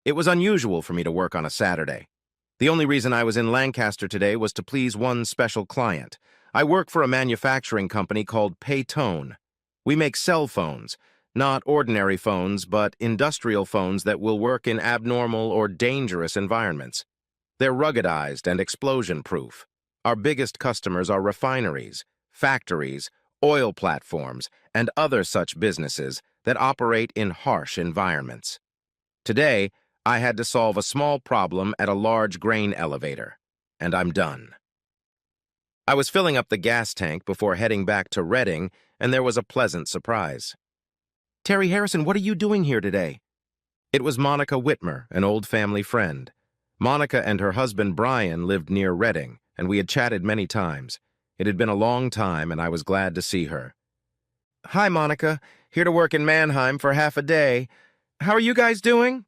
It was unusual for me to work on a Saturday. The only reason I was in Lancaster today was to please one special client. I work for a manufacturing company called Paytone. We make cell phones, not ordinary phones, but industrial phones that will work in abnormal or dangerous environments. They're ruggedized and explosion-proof. Our biggest customers are refineries, factories, oil platforms, and other such businesses that operate in harsh environments. Today, I had to solve a small problem at a large grain elevator, and I'm done. I was filling up the gas tank before heading back to Reading, and there was a pleasant surprise. "Terry Harrison, what are you doing here today?" It was Monica Whitmer, an old family friend. Monica and her husband Brian lived near Reading, and we had chatted many times. It had been a long time, and I was glad to see her. "Hi, Monica. Here to work in Mannheim for half a day. How are you guys doing?"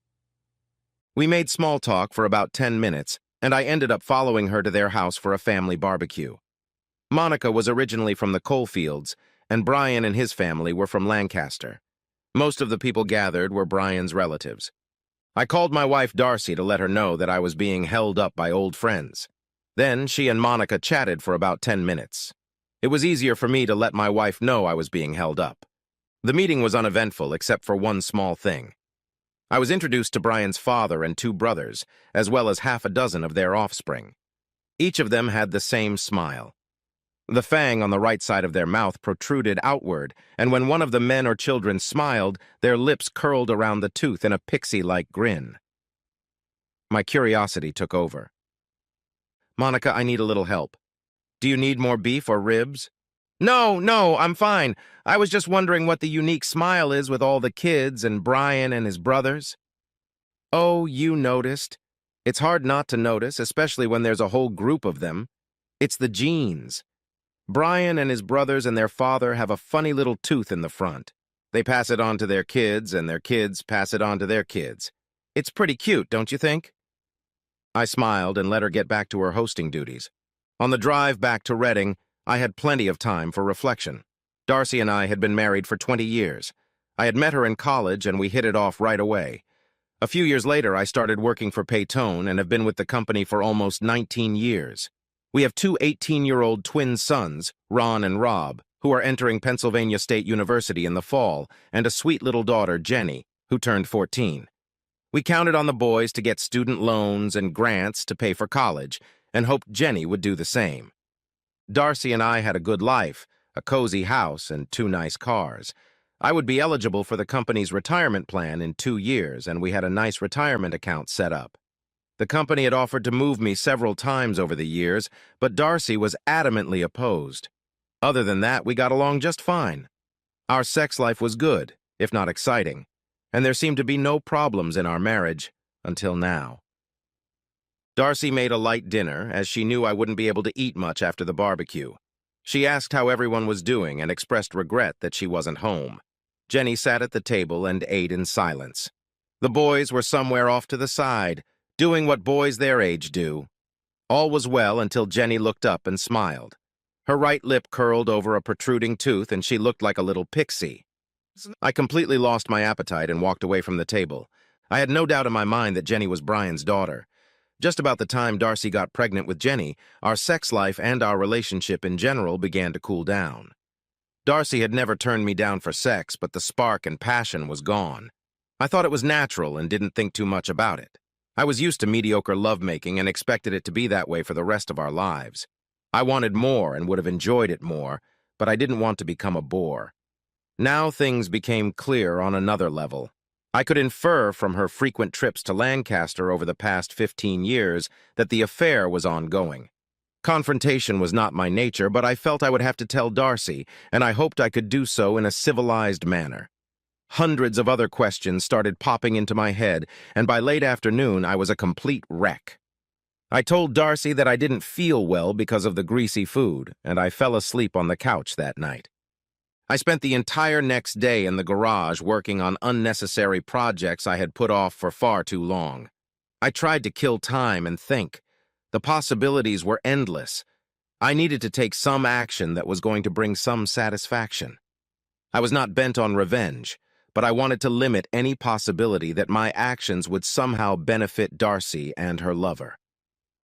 We made small talk for about 10 minutes, and I ended up following her to their house for a family barbecue. Monica was originally from the coalfields, and Brian and his family were from Lancaster. Most of the people gathered were Brian's relatives. I called my wife Darcy to let her know that I was being held up by old friends. Then she and Monica chatted for about 10 minutes. It was easier for me to let my wife know I was being held up. The meeting was uneventful except for one small thing. I was introduced to Brian's father and 2 brothers, as well as half a dozen of their offspring. Each of them had the same smile. The fang on the right side of their mouth protruded outward, and when one of the men or children smiled, their lips curled around the tooth in a pixie-like grin. My curiosity took over. "Monica, I need a little help. Do you need more beef or ribs?" No, I'm fine. I was just wondering what the unique smile is with all the kids and Brian and his brothers." "Oh, you noticed. It's hard not to notice, especially when there's a whole group of them. It's the genes. Brian and his brothers and their father have a funny little tooth in the front. They pass it on to their kids, and their kids pass it on to their kids. It's pretty cute, don't you think?" I smiled and let her get back to her hosting duties. On the drive back to Reading, I had plenty of time for reflection. Darcy and I had been married for 20 years. I had met her in college, and we hit it off right away. A few years later, I started working for Paytone and have been with the company for almost 19 years. We have 2 18-year-old twin sons, Ron and Rob, who are entering Pennsylvania State University in the fall, and a sweet little daughter, Jenny, who turned 14. We counted on the boys to get student loans and grants to pay for college, and hoped Jenny would do the same. Darcy and I had a good life, a cozy house, and 2 nice cars. I would be eligible for the company's retirement plan in 2 years, and we had a nice retirement account set up. The company had offered to move me several times over the years, but Darcy was adamantly opposed. Other than that, we got along just fine. Our sex life was good, if not exciting, and there seemed to be no problems in our marriage until now. Darcy made a light dinner, as she knew I wouldn't be able to eat much after the barbecue. She asked how everyone was doing and expressed regret that she wasn't home. Jenny sat at the table and ate in silence. The boys were somewhere off to the side, doing what boys their age do. All was well until Jenny looked up and smiled. Her right lip curled over a protruding tooth, and she looked like a little pixie. I completely lost my appetite and walked away from the table. I had no doubt in my mind that Jenny was Brian's daughter. Just about the time Darcy got pregnant with Jenny, our sex life and our relationship in general began to cool down. Darcy had never turned me down for sex, but the spark and passion was gone. I thought it was natural and didn't think too much about it. I was used to mediocre lovemaking and expected it to be that way for the rest of our lives. I wanted more and would have enjoyed it more, but I didn't want to become a bore. Now things became clear on another level. I could infer from her frequent trips to Lancaster over the past 15 years that the affair was ongoing. Confrontation was not my nature, but I felt I would have to tell Darcy, and I hoped I could do so in a civilized manner. Hundreds of other questions started popping into my head, and by late afternoon I was a complete wreck. I told Darcy that I didn't feel well because of the greasy food, and I fell asleep on the couch that night. I spent the entire next day in the garage working on unnecessary projects I had put off for far too long. I tried to kill time and think. The possibilities were endless. I needed to take some action that was going to bring some satisfaction. I was not bent on revenge, but I wanted to limit any possibility that my actions would somehow benefit Darcy and her lover.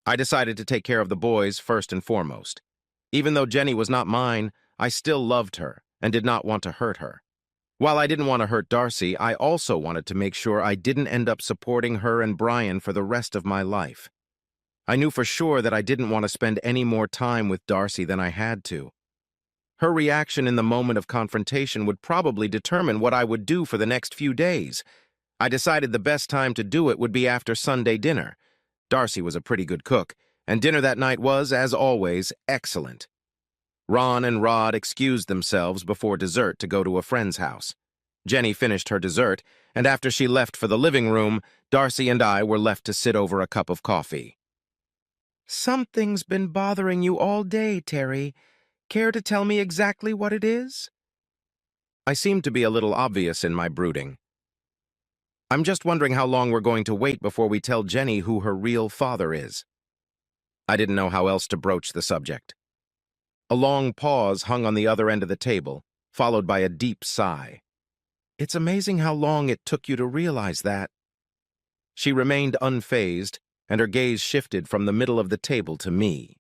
I decided to take care of the boys first and foremost. Even though Jenny was not mine, I still loved her and did not want to hurt her. While I didn't want to hurt Darcy, I also wanted to make sure I didn't end up supporting her and Brian for the rest of my life. I knew for sure that I didn't want to spend any more time with Darcy than I had to. Her reaction in the moment of confrontation would probably determine what I would do for the next few days. I decided the best time to do it would be after Sunday dinner. Darcy was a pretty good cook, and dinner that night was, as always, excellent. Ron and Rod excused themselves before dessert to go to a friend's house. Jenny finished her dessert, and after she left for the living room, Darcy and I were left to sit over a cup of coffee. "Something's been bothering you all day, Terry. Care to tell me exactly what it is?" I seemed to be a little obvious in my brooding. "I'm just wondering how long we're going to wait before we tell Jenny who her real father is." I didn't know how else to broach the subject. A long pause hung on the other end of the table, followed by a deep sigh. "It's amazing how long it took you to realize that." She remained unfazed, and her gaze shifted from the middle of the table to me.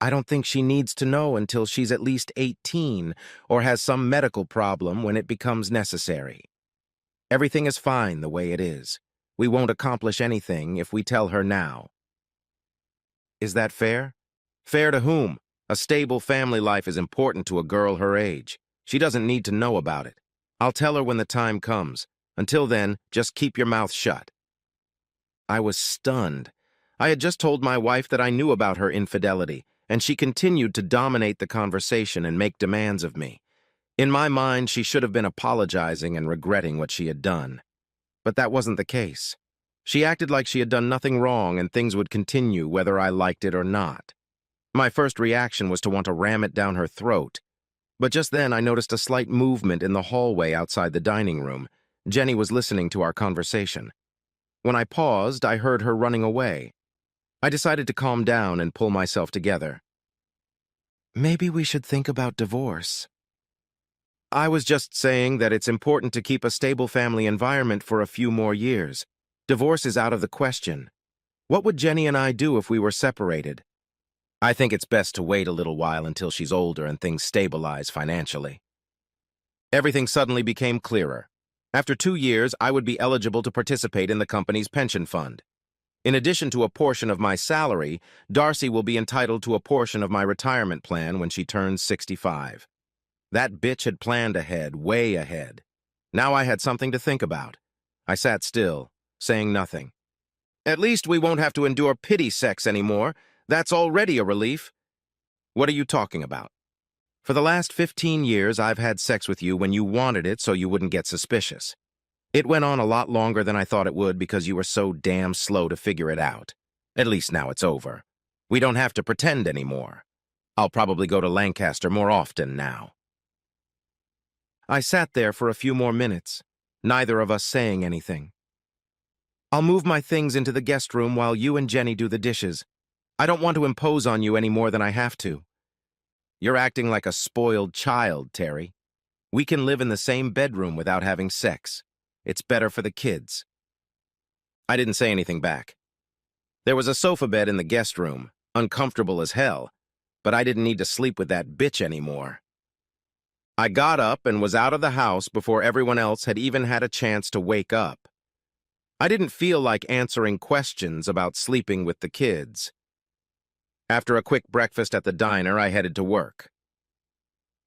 "I don't think she needs to know until she's at least 18 or has some medical problem when it becomes necessary. Everything is fine the way it is. We won't accomplish anything if we tell her now." Is that fair? Fair to whom? A stable family life is important to a girl her age. She doesn't need to know about it. I'll tell her when the time comes. Until then, just keep your mouth shut. I was stunned. I had just told my wife that I knew about her infidelity, and she continued to dominate the conversation and make demands of me. In my mind, she should have been apologizing and regretting what she had done. But that wasn't the case. She acted like she had done nothing wrong and things would continue whether I liked it or not. My first reaction was to want to ram it down her throat. But just then I noticed a slight movement in the hallway outside the dining room. Jenny was listening to our conversation. When I paused, I heard her running away. I decided to calm down and pull myself together. "Maybe we should think about divorce." I was just saying that it's important to keep a stable family environment for a few more years. Divorce is out of the question. What would Jenny and I do if we were separated? I think it's best to wait a little while until she's older and things stabilize financially. Everything suddenly became clearer. After 2 years, I would be eligible to participate in the company's pension fund. In addition to a portion of my salary, Darcy will be entitled to a portion of my retirement plan when she turns 65. That bitch had planned ahead, way ahead. Now I had something to think about. I sat still, saying nothing. "At least we won't have to endure pity sex anymore. That's already a relief." "What are you talking about?" "For the last 15 years, I've had sex with you when you wanted it so you wouldn't get suspicious. It went on a lot longer than I thought it would because you were so damn slow to figure it out. At least now it's over. We don't have to pretend anymore. I'll probably go to Lancaster more often now." I sat there for a few more minutes, neither of us saying anything. "I'll move my things into the guest room while you and Jenny do the dishes. I don't want to impose on you any more than I have to." "You're acting like a spoiled child, Terry. We can live in the same bedroom without having sex. It's better for the kids." I didn't say anything back. There was a sofa bed in the guest room, uncomfortable as hell, but I didn't need to sleep with that bitch anymore. I got up and was out of the house before everyone else had even had a chance to wake up. I didn't feel like answering questions about sleeping with the kids. After a quick breakfast at the diner, I headed to work.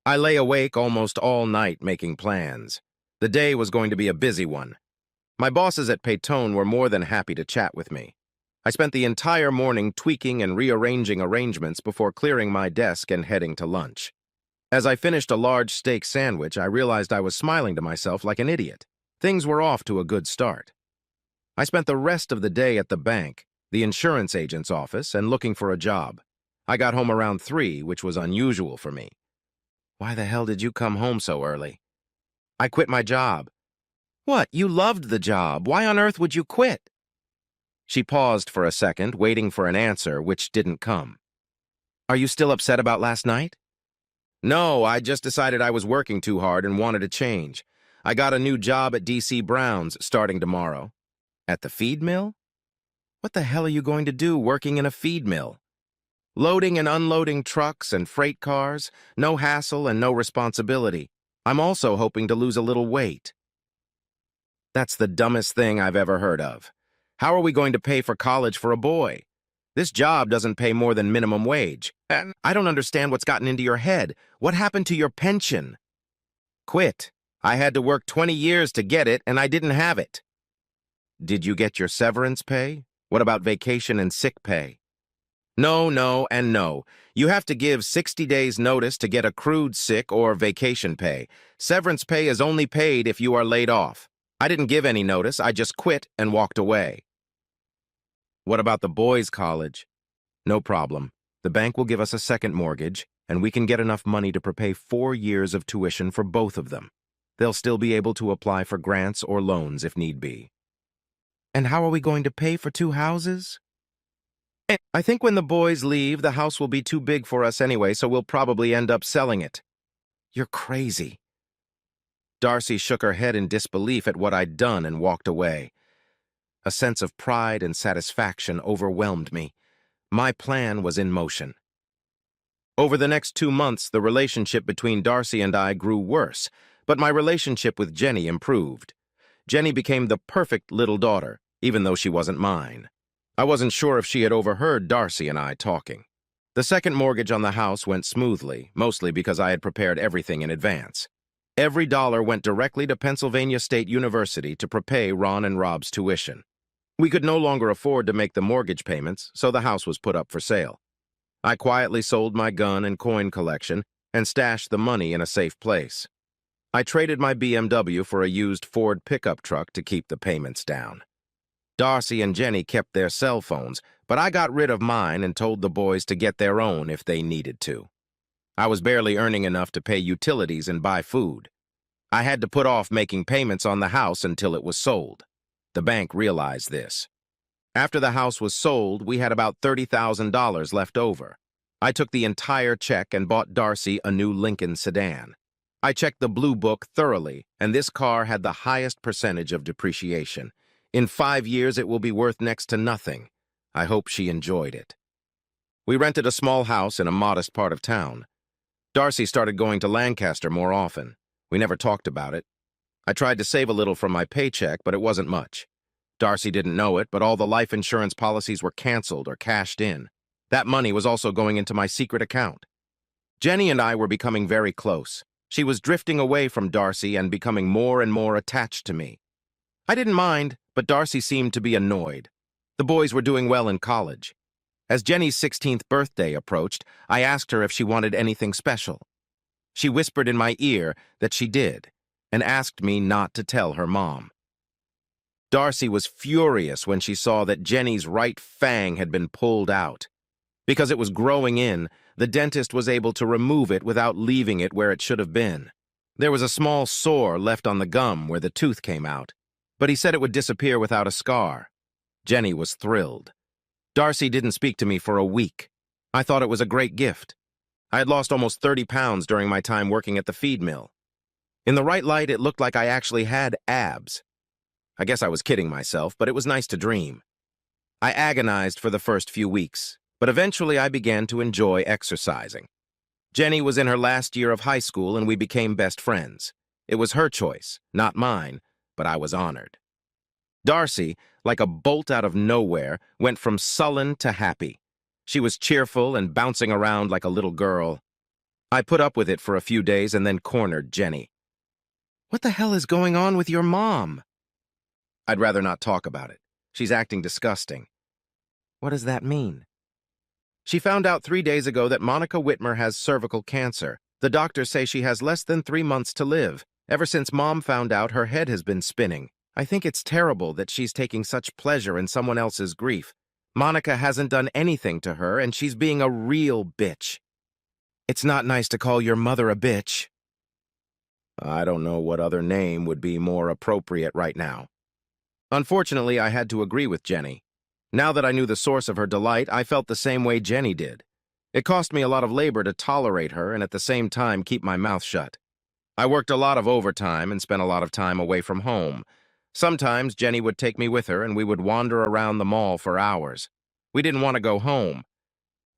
I lay awake almost all night making plans. The day was going to be a busy one. My bosses at Paytone were more than happy to chat with me. I spent the entire morning tweaking and rearranging arrangements before clearing my desk and heading to lunch. As I finished a large steak sandwich, I realized I was smiling to myself like an idiot. Things were off to a good start. I spent the rest of the day at the bank, the insurance agent's office, and looking for a job. I got home around 3, which was unusual for me. "Why the hell did you come home so early?" "I quit my job." "What? You loved the job. Why on earth would you quit?" She paused for a second, waiting for an answer, which didn't come. "Are you still upset about last night?" "No, I just decided I was working too hard and wanted a change. I got a new job at DC Brown's starting tomorrow. At the feed mill? What the hell are you going to do working in a feed mill? Loading and unloading trucks and freight cars, no hassle and no responsibility. I'm also hoping to lose a little weight. That's the dumbest thing I've ever heard of. How are we going to pay for college for a boy? This job doesn't pay more than minimum wage. And I don't understand what's gotten into your head. What happened to your pension? Quit. I had to work 20 years to get it, and I didn't have it. Did you get your severance pay? What about vacation and sick pay? No, no, and no. You have to give 60 days notice to get accrued sick or vacation pay. Severance pay is only paid if you are laid off. I didn't give any notice, I just quit and walked away. What about the boys' college? No problem. The bank will give us a second mortgage, and we can get enough money to prepay 4 years of tuition for both of them. They'll still be able to apply for grants or loans if need be. And how are we going to pay for 2 houses? I think when the boys leave, the house will be too big for us anyway, so we'll probably end up selling it. You're crazy. Darcy shook her head in disbelief at what I'd done and walked away. A sense of pride and satisfaction overwhelmed me. My plan was in motion. Over the next 2 months, the relationship between Darcy and I grew worse, but my relationship with Jenny improved. Jenny became the perfect little daughter, even though she wasn't mine. I wasn't sure if she had overheard Darcy and I talking. The second mortgage on the house went smoothly, mostly because I had prepared everything in advance. Every dollar went directly to Pennsylvania State University to prepay Ron and Rob's tuition. We could no longer afford to make the mortgage payments, so the house was put up for sale. I quietly sold my gun and coin collection and stashed the money in a safe place. I traded my BMW for a used Ford pickup truck to keep the payments down. Darcy and Jenny kept their cell phones, but I got rid of mine and told the boys to get their own if they needed to. I was barely earning enough to pay utilities and buy food. I had to put off making payments on the house until it was sold. The bank realized this. After the house was sold, we had about $30,000 left over. I took the entire check and bought Darcy a new Lincoln sedan. I checked the Blue Book thoroughly, and this car had the highest percentage of depreciation. In 5 years, it will be worth next to nothing. I hope she enjoyed it. We rented a small house in a modest part of town. Darcy started going to Lancaster more often. We never talked about it. I tried to save a little from my paycheck, but it wasn't much. Darcy didn't know it, but all the life insurance policies were canceled or cashed in. That money was also going into my secret account. Jenny and I were becoming very close. She was drifting away from Darcy and becoming more and more attached to me. I didn't mind, but Darcy seemed to be annoyed. The boys were doing well in college. As Jenny's 16th birthday approached, I asked her if she wanted anything special. She whispered in my ear that she did, and asked me not to tell her mom. Darcy was furious when she saw that Jenny's right fang had been pulled out. Because it was growing in, the dentist was able to remove it without leaving it where it should have been. There was a small sore left on the gum where the tooth came out, but he said it would disappear without a scar. Jenny was thrilled. Darcy didn't speak to me for a week. I thought it was a great gift. I had lost almost 30 pounds during my time working at the feed mill. In the right light, it looked like I actually had abs. I guess I was kidding myself, but it was nice to dream. I agonized for the first few weeks, but eventually I began to enjoy exercising. Jenny was in her last year of high school and we became best friends. It was her choice, not mine, but I was honored. Darcy, like a bolt out of nowhere, went from sullen to happy. She was cheerful and bouncing around like a little girl. I put up with it for a few days and then cornered Jenny. "What the hell is going on with your mom?" "I'd rather not talk about it. She's acting disgusting." "What does that mean?" "She found out 3 days ago that Monica Whitmer has cervical cancer. The doctors say she has less than 3 months to live. Ever since Mom found out, her head has been spinning. I think it's terrible that she's taking such pleasure in someone else's grief. Monica hasn't done anything to her, and she's being a real bitch." "It's not nice to call your mother a bitch." I don't know what other name would be more appropriate right now. Unfortunately, I had to agree with Jenny. Now that I knew the source of her delight, I felt the same way Jenny did. It cost me a lot of labor to tolerate her and at the same time keep my mouth shut. I worked a lot of overtime and spent a lot of time away from home. Sometimes Jenny would take me with her and we would wander around the mall for hours. We didn't want to go home.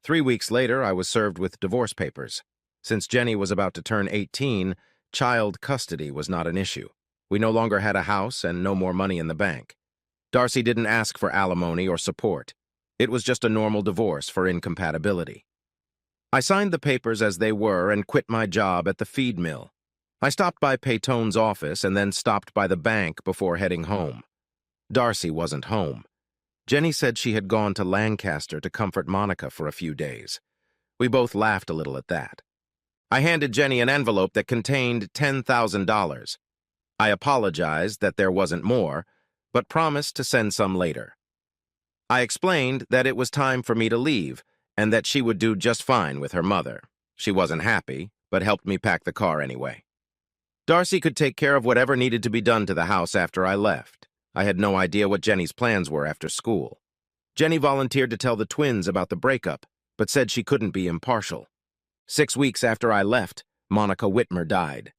3 weeks later, I was served with divorce papers. Since Jenny was about to turn 18, child custody was not an issue. We no longer had a house and no more money in the bank. Darcy didn't ask for alimony or support. It was just a normal divorce for incompatibility. I signed the papers as they were and quit my job at the feed mill. I stopped by Paytone's office and then stopped by the bank before heading home. Darcy wasn't home. Jenny said she had gone to Lancaster to comfort Monica for a few days. We both laughed a little at that. I handed Jenny an envelope that contained $10,000. I apologized that there wasn't more, but promised to send some later. I explained that it was time for me to leave and that she would do just fine with her mother. She wasn't happy, but helped me pack the car anyway. Darcy could take care of whatever needed to be done to the house after I left. I had no idea what Jenny's plans were after school. Jenny volunteered to tell the twins about the breakup, but said she couldn't be impartial. 6 weeks after I left, Monica Whitmer died.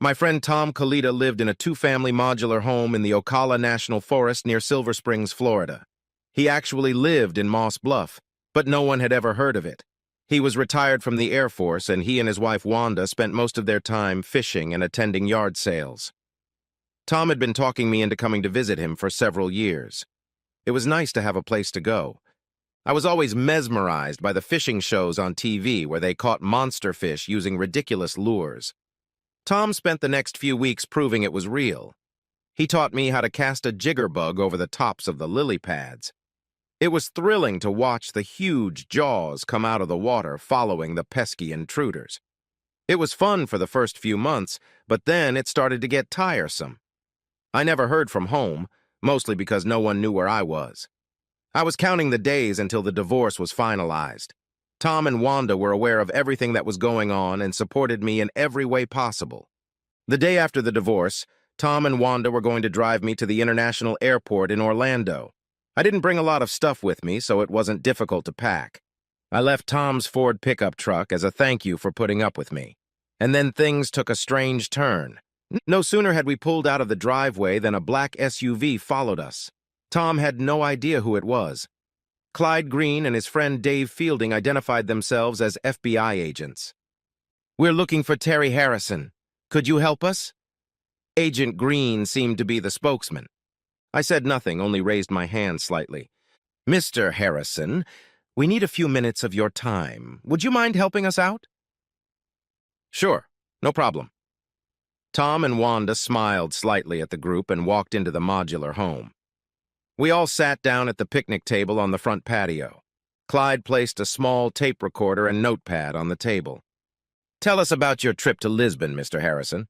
My friend Tom Kalita lived in a 2-family modular home in the Ocala National Forest near Silver Springs, Florida. He actually lived in Moss Bluff, but no one had ever heard of it. He was retired from the Air Force, and he and his wife Wanda spent most of their time fishing and attending yard sales. Tom had been talking me into coming to visit him for several years. It was nice to have a place to go. I was always mesmerized by the fishing shows on TV where they caught monster fish using ridiculous lures. Tom spent the next few weeks proving it was real. He taught me how to cast a jiggerbug over the tops of the lily pads. It was thrilling to watch the huge jaws come out of the water following the pesky intruders. It was fun for the first few months, but then it started to get tiresome. I never heard from home, mostly because no one knew where I was. I was counting the days until the divorce was finalized. Tom and Wanda were aware of everything that was going on and supported me in every way possible. The day after the divorce, Tom and Wanda were going to drive me to the international airport in Orlando. I didn't bring a lot of stuff with me, so it wasn't difficult to pack. I left Tom's Ford pickup truck as a thank you for putting up with me. And then things took a strange turn. No sooner had we pulled out of the driveway than a black SUV followed us. Tom had no idea who it was. Clyde Green and his friend Dave Fielding identified themselves as FBI agents. "We're looking for Terry Harrison. Could you help us?" Agent Green seemed to be the spokesman. I said nothing, only raised my hand slightly. "Mr. Harrison, we need a few minutes of your time. Would you mind helping us out?" "Sure, no problem." Tom and Wanda smiled slightly at the group and walked into the modular home. We all sat down at the picnic table on the front patio. Clyde placed a small tape recorder and notepad on the table. "Tell us about your trip to Lisbon, Mr. Harrison."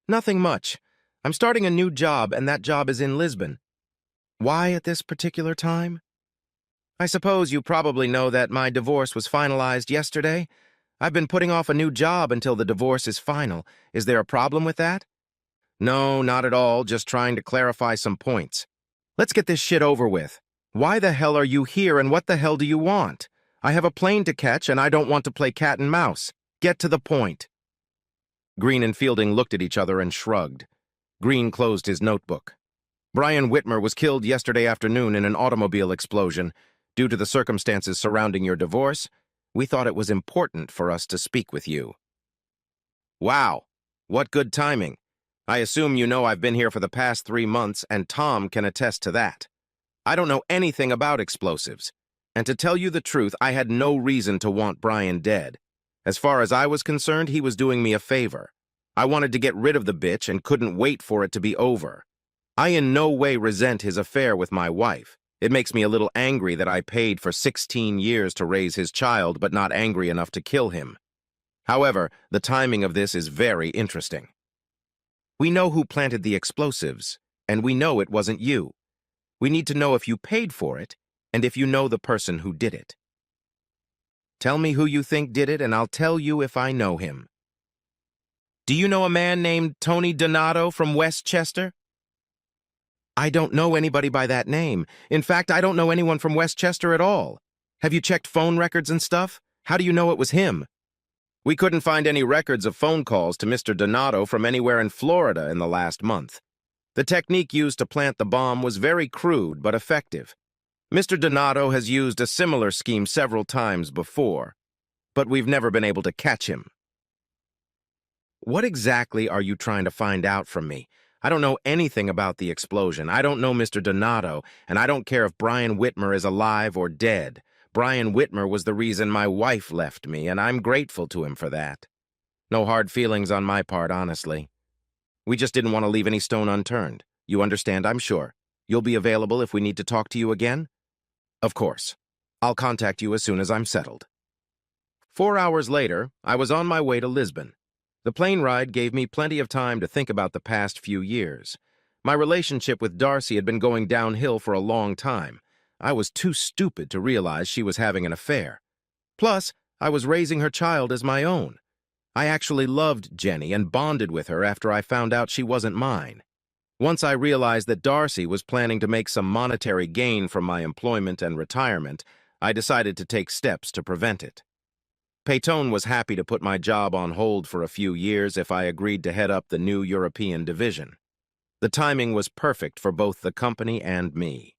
"Nothing much. I'm starting a new job, and that job is in Lisbon." "Why at this particular time?" "I suppose you probably know that my divorce was finalized yesterday. I've been putting off a new job until the divorce is final. Is there a problem with that?" "No, not at all. Just trying to clarify some points. Let's get this shit over with. Why the hell are you here, and what the hell do you want? I have a plane to catch, and I don't want to play cat and mouse. Get to the point." Green and Fielding looked at each other and shrugged. Green closed his notebook. "Brian Whitmer was killed yesterday afternoon in an automobile explosion. Due to the circumstances surrounding your divorce, we thought it was important for us to speak with you." "Wow, what good timing. I assume you know I've been here for the past 3 months, and Tom can attest to that. I don't know anything about explosives, and to tell you the truth, I had no reason to want Brian dead. As far as I was concerned, he was doing me a favor. I wanted to get rid of the bitch and couldn't wait for it to be over. I in no way resent his affair with my wife. It makes me a little angry that I paid for 16 years to raise his child, but not angry enough to kill him. However, the timing of this is very interesting. We know who planted the explosives, and we know it wasn't you. We need to know if you paid for it, and if you know the person who did it. Tell me who you think did it, and I'll tell you if I know him. Do you know a man named Tony Donato from Westchester? I don't know anybody by that name. In fact, I don't know anyone from Westchester at all. Have you checked phone records and stuff? How do you know it was him? We couldn't find any records of phone calls to Mr. Donato from anywhere in Florida in the last month. The technique used to plant the bomb was very crude but effective. Mr. Donato has used a similar scheme several times before, but we've never been able to catch him. What exactly are you trying to find out from me? I don't know anything about the explosion. I don't know Mr. Donato, and I don't care if Brian Whitmer is alive or dead. Brian Whitmer was the reason my wife left me, and I'm grateful to him for that. No hard feelings on my part, honestly. We just didn't want to leave any stone unturned. You understand, I'm sure. You'll be available if we need to talk to you again? Of course. I'll contact you as soon as I'm settled. 4 hours later, I was on my way to Lisbon. The plane ride gave me plenty of time to think about the past few years. My relationship with Darcy had been going downhill for a long time. I was too stupid to realize she was having an affair. Plus, I was raising her child as my own. I actually loved Jenny and bonded with her after I found out she wasn't mine. Once I realized that Darcy was planning to make some monetary gain from my employment and retirement, I decided to take steps to prevent it. Paytone was happy to put my job on hold for a few years if I agreed to head up the new European division. The timing was perfect for both the company and me.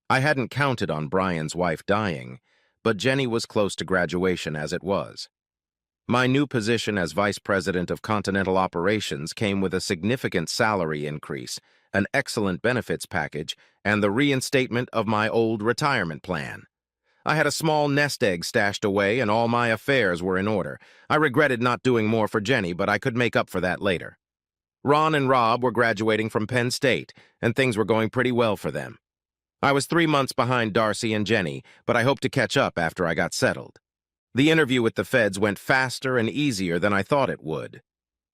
I hadn't counted on Brian's wife dying, but Jenny was close to graduation as it was. My new position as Vice President of Continental Operations came with a significant salary increase, an excellent benefits package, and the reinstatement of my old retirement plan. I had a small nest egg stashed away, and all my affairs were in order. I regretted not doing more for Jenny, but I could make up for that later. Ron and Rob were graduating from Penn State, and things were going pretty well for them. I was 3 months behind Darcy and Jenny, but I hoped to catch up after I got settled. The interview with the feds went faster and easier than I thought it would.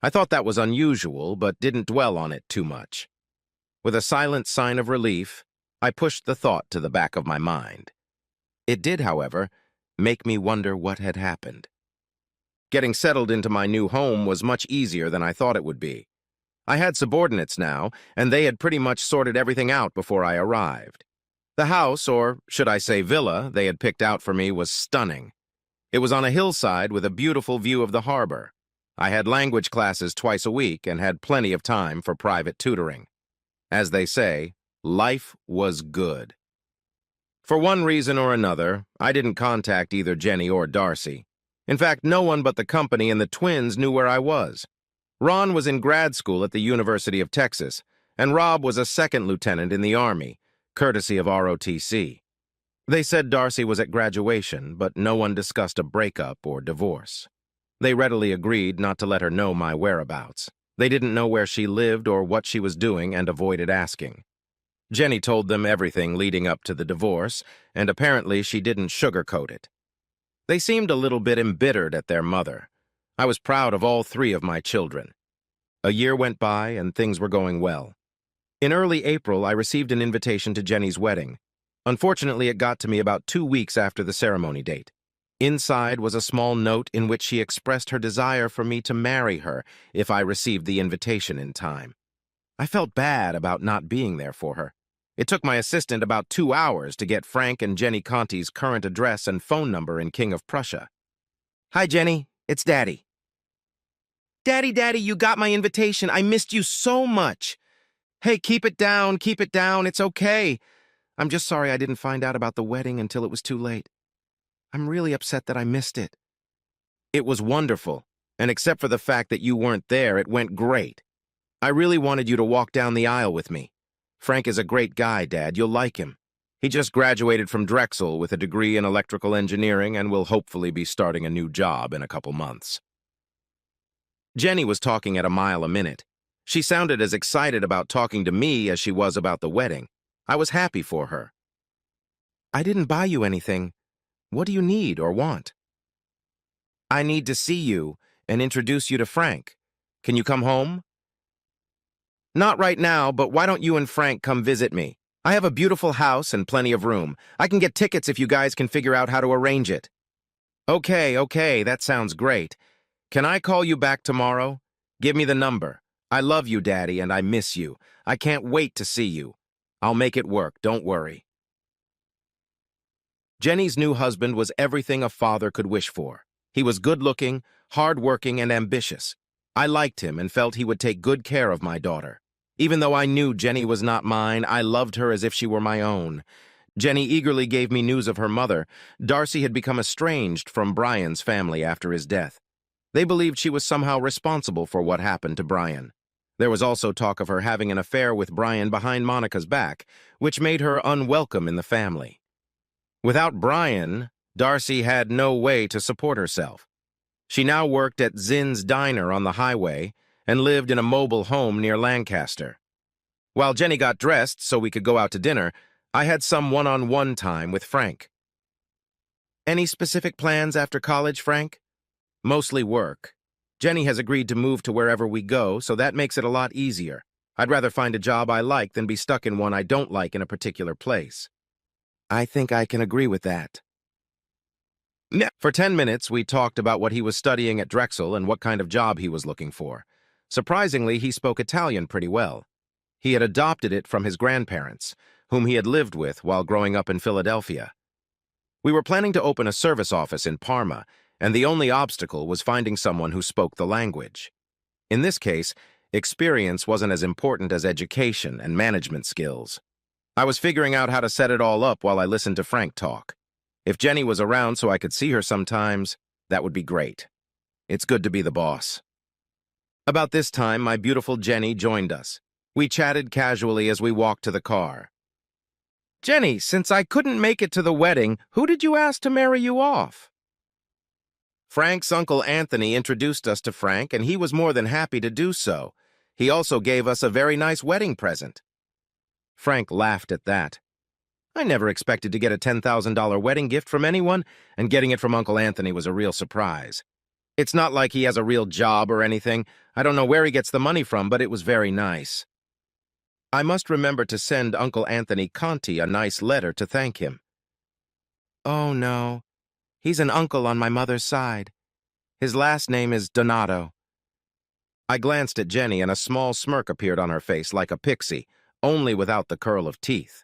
I thought that was unusual, but didn't dwell on it too much. With a silent sign of relief, I pushed the thought to the back of my mind. It did, however, make me wonder what had happened. Getting settled into my new home was much easier than I thought it would be. I had subordinates now, and they had pretty much sorted everything out before I arrived. The house, or should I say villa, they had picked out for me was stunning. It was on a hillside with a beautiful view of the harbor. I had language classes twice a week and had plenty of time for private tutoring. As they say, life was good. For one reason or another, I didn't contact either Jenny or Darcy. In fact, no one but the company and the twins knew where I was. Ron was in grad school at the University of Texas, and Rob was a second lieutenant in the Army, courtesy of ROTC. They said Darcy was at graduation, but no one discussed a breakup or divorce. They readily agreed not to let her know my whereabouts. They didn't know where she lived or what she was doing and avoided asking. Jenny told them everything leading up to the divorce, and apparently she didn't sugarcoat it. They seemed a little bit embittered at their mother. I was proud of all 3 of my children. A year went by, and things were going well. In early April, I received an invitation to Jenny's wedding. Unfortunately, it got to me about 2 weeks after the ceremony date. Inside was a small note in which she expressed her desire for me to marry her if I received the invitation in time. I felt bad about not being there for her. It took my assistant about 2 hours to get Frank and Jenny Conti's current address and phone number in King of Prussia. "Hi, Jenny. It's Daddy." Daddy, you got my invitation. I missed you so much." "Hey, keep it down. It's okay. I'm just sorry I didn't find out about the wedding until it was too late. I'm really upset that I missed it." "It was wonderful, and except for the fact that you weren't there, it went great. I really wanted you to walk down the aisle with me. Frank is a great guy, Dad. You'll like him. He just graduated from Drexel with a degree in electrical engineering and will hopefully be starting a new job in a couple months." Jenny was talking at a mile a minute. She sounded as excited about talking to me as she was about the wedding. I was happy for her. "I didn't buy you anything. What do you need or want?" "I need to see you and introduce you to Frank. Can you come home?" "Not right now, but why don't you and Frank come visit me? I have a beautiful house and plenty of room. I can get tickets if you guys can figure out how to arrange it." Okay, that sounds great. Can I call you back tomorrow? Give me the number. I love you, Daddy, and I miss you. I can't wait to see you. I'll make it work, don't worry." Jenny's new husband was everything a father could wish for. He was good-looking, hard-working, and ambitious. I liked him and felt he would take good care of my daughter. Even though I knew Jenny was not mine, I loved her as if she were my own. Jenny eagerly gave me news of her mother. Darcy had become estranged from Brian's family after his death. They believed she was somehow responsible for what happened to Brian. There was also talk of her having an affair with Brian behind Monica's back, which made her unwelcome in the family. Without Brian, Darcy had no way to support herself. She now worked at Zinn's Diner on the highway and lived in a mobile home near Lancaster. While Jenny got dressed so we could go out to dinner, I had some one-on-one time with Frank. Any specific plans after college, Frank? Mostly work. Jenny has agreed to move to wherever we go, so that makes it a lot easier. I'd rather find a job I like than be stuck in one I don't like in a particular place. I think I can agree with that. For 10 minutes, we talked about what he was studying at Drexel and what kind of job he was looking for. Surprisingly, he spoke Italian pretty well. He had adopted it from his grandparents, whom he had lived with while growing up in Philadelphia. We were planning to open a service office in Parma, and the only obstacle was finding someone who spoke the language. In this case, experience wasn't as important as education and management skills. I was figuring out how to set it all up while I listened to Frank talk. If Jenny was around so I could see her sometimes, that would be great. It's good to be the boss. About this time, my beautiful Jenny joined us. We chatted casually as we walked to the car. Jenny, since I couldn't make it to the wedding, who did you ask to marry you off? Frank's uncle Anthony introduced us to Frank, and he was more than happy to do so. He also gave us a very nice wedding present. Frank laughed at that. I never expected to get a $10,000 wedding gift from anyone, and getting it from Uncle Anthony was a real surprise. It's not like he has a real job or anything. I don't know where he gets the money from, but it was very nice. I must remember to send Uncle Anthony Conti a nice letter to thank him. Oh, no. He's an uncle on my mother's side. His last name is Donato. I glanced at Jenny, and a small smirk appeared on her face like a pixie, only without the curl of teeth.